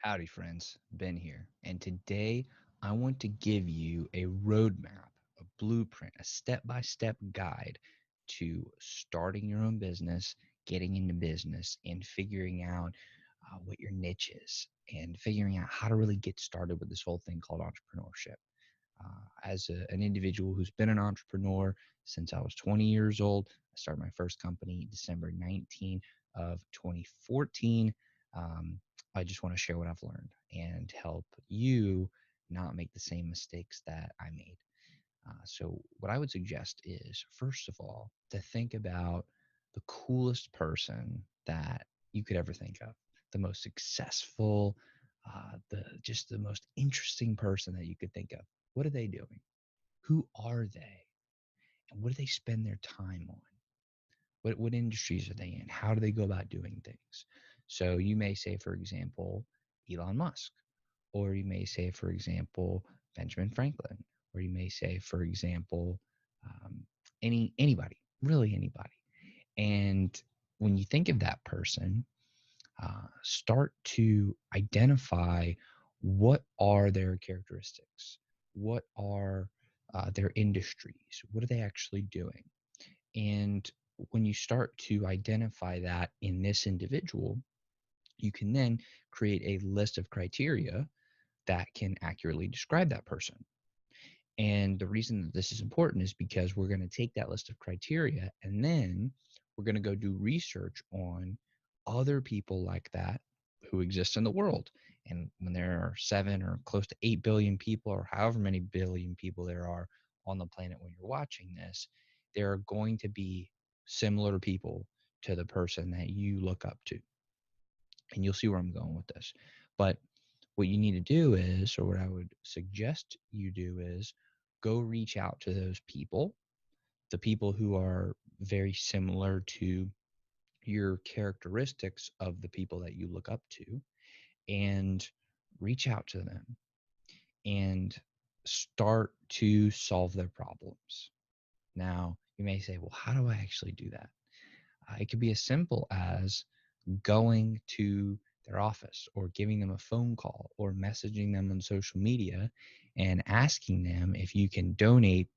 Howdy, friends. Ben here. And today I want to give you a roadmap, a blueprint, a step by step guide to starting your own business, getting into business, and figuring out what your niche is and figuring out how to really get started with this whole thing called entrepreneurship. As an individual who's been an entrepreneur since I was 20 years old, I started my first company December 19 of 2014. Um, I just want to share what I've learned and help you not make the same mistakes that I made. So, what I would suggest is, first of all, to think about the coolest person that you could ever think of, the most successful, the most interesting person that you could think of. What are they doing? Who are they? And what do they spend their time on? What industries are they in? How do they go about doing things? So you may say, for example, Elon Musk, or you may say, for example, Benjamin Franklin, or you may say, for example, um, anybody, really anybody. And when you think of that person, start to identify what are their characteristics, what are their industries, what are they actually doing, and when you start to identify that in this individual, you can then create a list of criteria that can accurately describe that person. And the reason that this is important is because we're going to take that list of criteria and then we're going to go do research on other people like that who exist in the world. And when there are 7 or close to 8 billion people, or however many billion people there are on the planet when you're watching this, there are going to be similar people to the person that you look up to. And you'll see where I'm going with this. But what you need to do is, or what I would suggest you do is, go reach out to those people, the people who are very similar to your characteristics of the people that you look up to, and reach out to them and start to solve their problems. Now, you may say, well, how do I actually do that? It could be as simple as going to their office or giving them a phone call or messaging them on social media and asking them if you can donate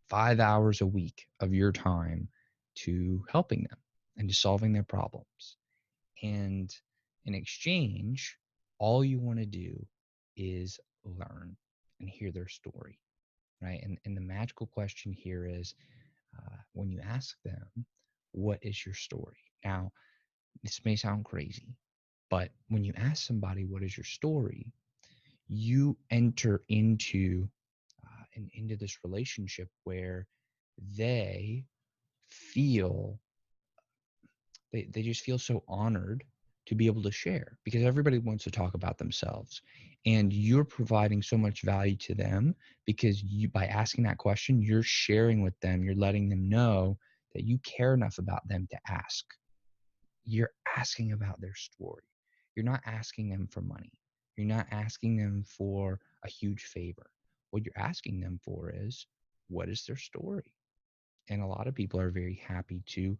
5 hours a week of your time to helping them and to solving their problems. And in exchange, all you want to do is learn and hear their story, right? And the magical question here is, when you ask them, what is your story? Now, this may sound crazy, but when you ask somebody, what is your story, you enter into this relationship where they feel they just feel so honored to be able to share, because everybody wants to talk about themselves, and you're providing so much value to them because you, by asking that question, you're sharing with them, you're letting them know that you care enough about them to ask. You're asking about their story. You're not asking them for money. You're not asking them for a huge favor. What you're asking them for is, what is their story? And a lot of people are very happy to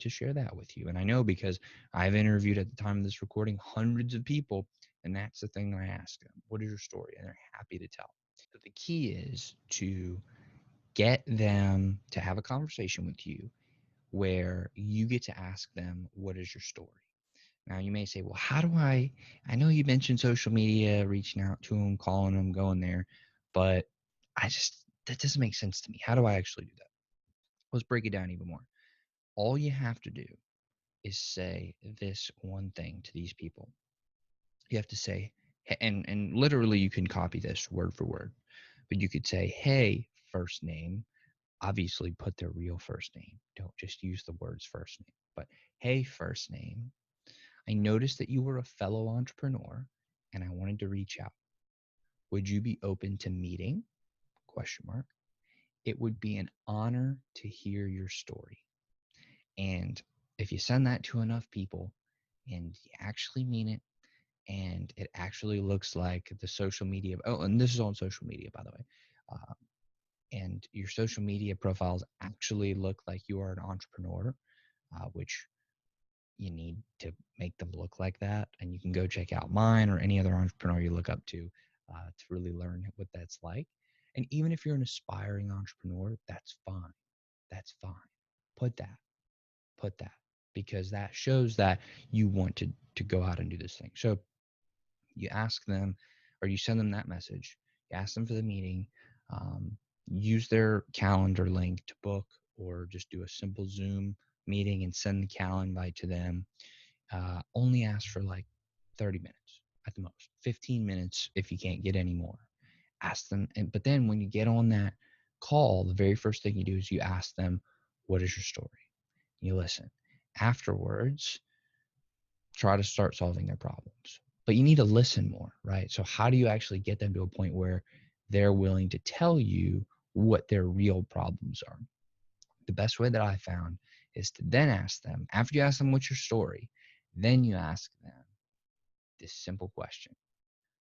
share that with you. And I know because I've interviewed, at the time of this recording, hundreds of people, and that's the thing I ask them: what is your story? And they're happy to tell. So the key is to get them to have a conversation with you where you get to ask them, what is your story? Now, you may say, well, how do I know you mentioned social media, reaching out to them, calling them, going there, but that doesn't make sense to me. How do I actually do that? Let's break it down even more. All you have to do is say this one thing to these people. You have to say, and literally you can copy this word for word, but you could say, hey, first name. Obviously, put their real first name. Don't just use the words first name, but hey, first name. I noticed that you were a fellow entrepreneur and I wanted to reach out. Would you be open to meeting? Question mark. It would be an honor to hear your story. And if you send that to enough people and you actually mean it, and it actually looks like the social media, oh, and this is on social media, by the way, uh, and your social media profiles actually look like you are an entrepreneur, which you need to make them look like that. And you can go check out mine or any other entrepreneur you look up to really learn what that's like. And even if you're an aspiring entrepreneur, that's fine. That's fine. Put that, put that, because that shows that you want to go out and do this thing. So you ask them, or you send them that message. You ask them for the meeting. Um, Use their calendar link to book, or just do a simple Zoom meeting and send the calendar invite to them. Only ask for like 30 minutes at the most, 15 minutes if you can't get any more. Ask them, but then when you get on that call, the very first thing you do is you ask them, "What is your story?" You listen. Afterwards, try to start solving their problems. But you need to listen more, right? So how do you actually get them to a point where they're willing to tell you what their real problems are? The best way that I found is to then ask them, after you ask them what's your story, then you ask them this simple question: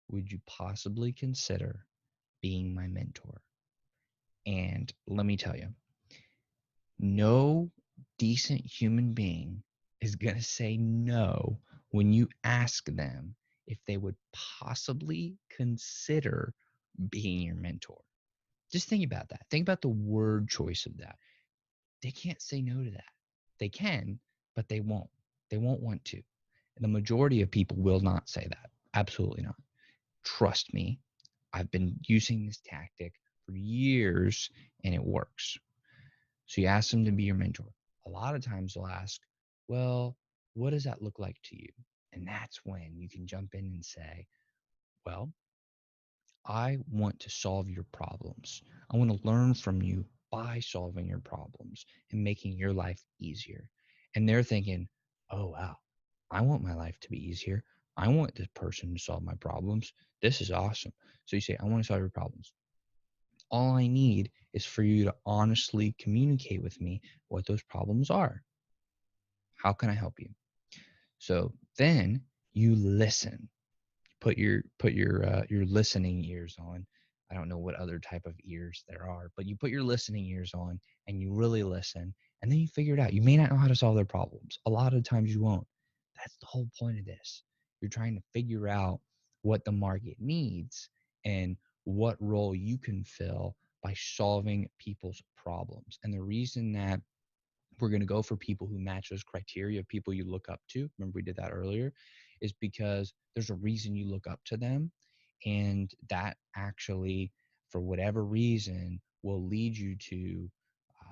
would you possibly consider being my mentor? And let me tell you, no decent human being is going to say no when you ask them if they would possibly consider being your mentor. Just think about that. Think about the word choice of that. They can't say no to that. They can, but they won't. They won't want to. And the majority of people will not say that. Absolutely not. Trust me, I've been using this tactic for years and it works. So you ask them to be your mentor. A lot of times they'll ask, well, what does that look like to you? And that's when you can jump in and say, well, I want to solve your problems. I want to learn from you by solving your problems and making your life easier. And they're thinking, oh, wow, I want my life to be easier. I want this person to solve my problems. This is awesome. So you say, I want to solve your problems. All I need is for you to honestly communicate with me what those problems are. How can I help you? So then you listen. Put your listening ears on. I don't know what other type of ears there are, but you put your listening ears on and you really listen, and then you figure it out. You may not know how to solve their problems. A lot of times you won't. That's the whole point of this. You're trying to figure out what the market needs and what role you can fill by solving people's problems. And the reason that we're going to go for people who match those criteria, people you look up to, remember we did that earlier, is because there's a reason you look up to them. And that actually, for whatever reason, will lead you to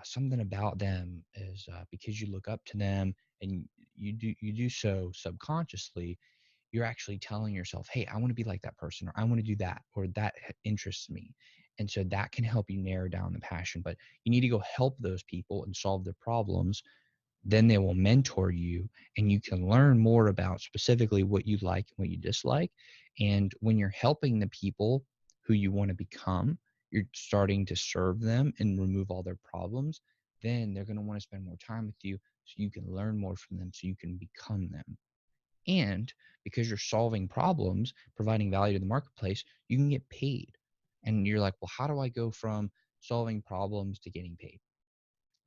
something about them is because you look up to them and you do so subconsciously. You're actually telling yourself, hey, I want to be like that person, or I want to do that, or that interests me. And so that can help you narrow down the passion. But you need to go help those people and solve their problems. Then they will mentor you and you can learn more about specifically what you like and what you dislike. And when you're helping the people who you want to become, you're starting to serve them and remove all their problems. Then they're going to want to spend more time with you so you can learn more from them so you can become them. And because you're solving problems, providing value to the marketplace, you can get paid. And you're like, well, how do I go from solving problems to getting paid?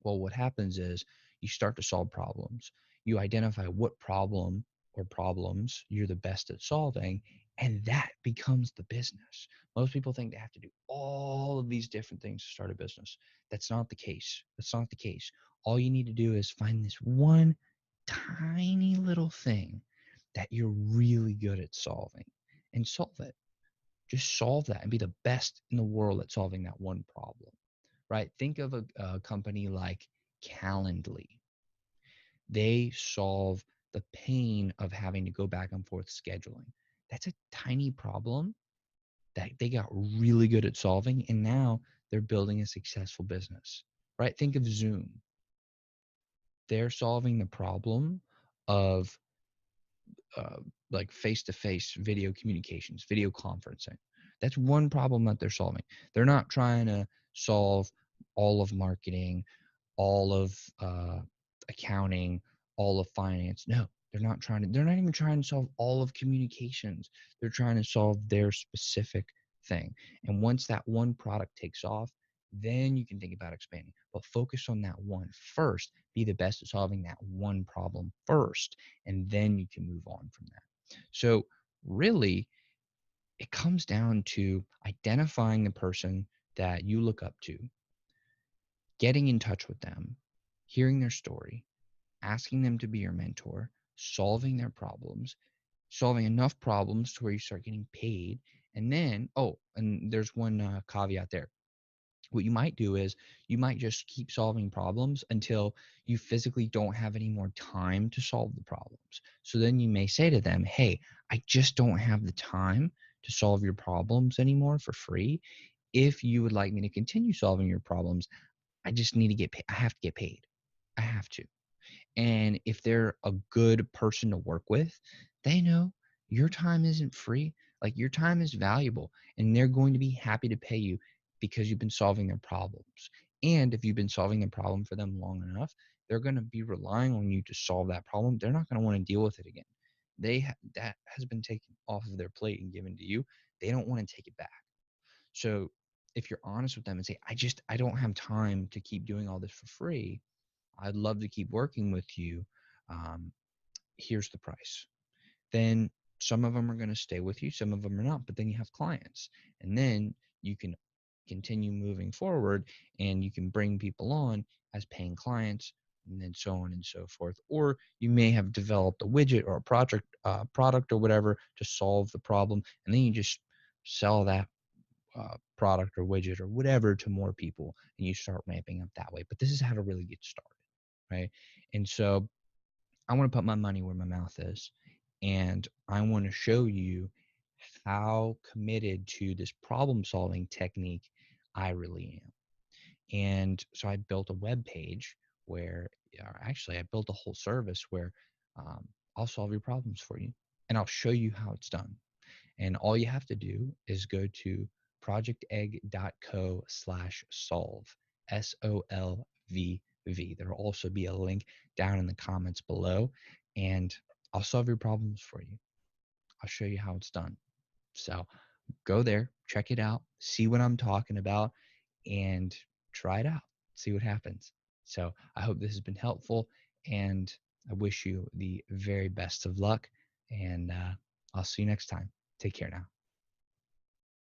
Well, what happens is you start to solve problems. You identify what problem or problems you're the best at solving, and that becomes the business. Most people think they have to do all of these different things to start a business. That's not the case. That's not the case. All you need to do is find this one tiny little thing that you're really good at solving and solve it. Just solve that and be the best in the world at solving that one problem, right? Think of a company like Calendly. They solve the pain of having to go back and forth scheduling. That's a tiny problem that they got really good at solving, and now they're building a successful business, right? Think of Zoom. They're solving the problem of uh, like face-to-face video communications, video conferencing. That's one problem that they're solving. They're not trying to solve all of marketing, all of accounting, all of finance. No, they're not trying to. They're not even trying to solve all of communications. They're trying to solve their specific thing. And once that one product takes off, Then you can think about expanding, but focus on that one first. Be the best at solving that one problem first, and then you can move on from that. So, really, it comes down to identifying the person that you look up to, getting in touch with them, hearing their story, asking them to be your mentor, solving their problems, solving enough problems to where you start getting paid. And then, oh, and there's one caveat there. What you might do is you might just keep solving problems until you physically don't have any more time to solve the problems. So then you may say to them, hey, I just don't have the time to solve your problems anymore for free. If you would like me to continue solving your problems, I just need to get paid. I have to get paid. I have to. And if they're a good person to work with, they know your time isn't free. Like your time is valuable and they're going to be happy to pay you because you've been solving their problems. And if you've been solving the problem for them long enough, they're going to be relying on you to solve that problem. They're not going to want to deal with it again. That has been taken off of their plate and given to you. They don't want to take it back. So if you're honest with them and say, I don't have time to keep doing all this for free. I'd love to keep working with you. Um, Here's the price. Then some of them are going to stay with you, some of them are not, but then you have clients. And then you can continue moving forward and you can bring people on as paying clients and then so on and so forth. Or you may have developed a widget or a product or whatever to solve the problem. And then you just sell that product or widget or whatever to more people and you start ramping up that way. But this is how to really get started, right? And so I want to put my money where my mouth is. And I want to show you how committed to this problem solving technique I really am. And so I built a web page where, actually, I built a whole service where I'll solve your problems for you and I'll show you how it's done. And all you have to do is go to projectegg.co/solve, SOLVV. There will also be a link down in the comments below, and I'll solve your problems for you. I'll show you how it's done. So go there, check it out, see what I'm talking about, and try it out. See what happens. So I hope this has been helpful, and I wish you the very best of luck. And I'll see you next time. Take care now.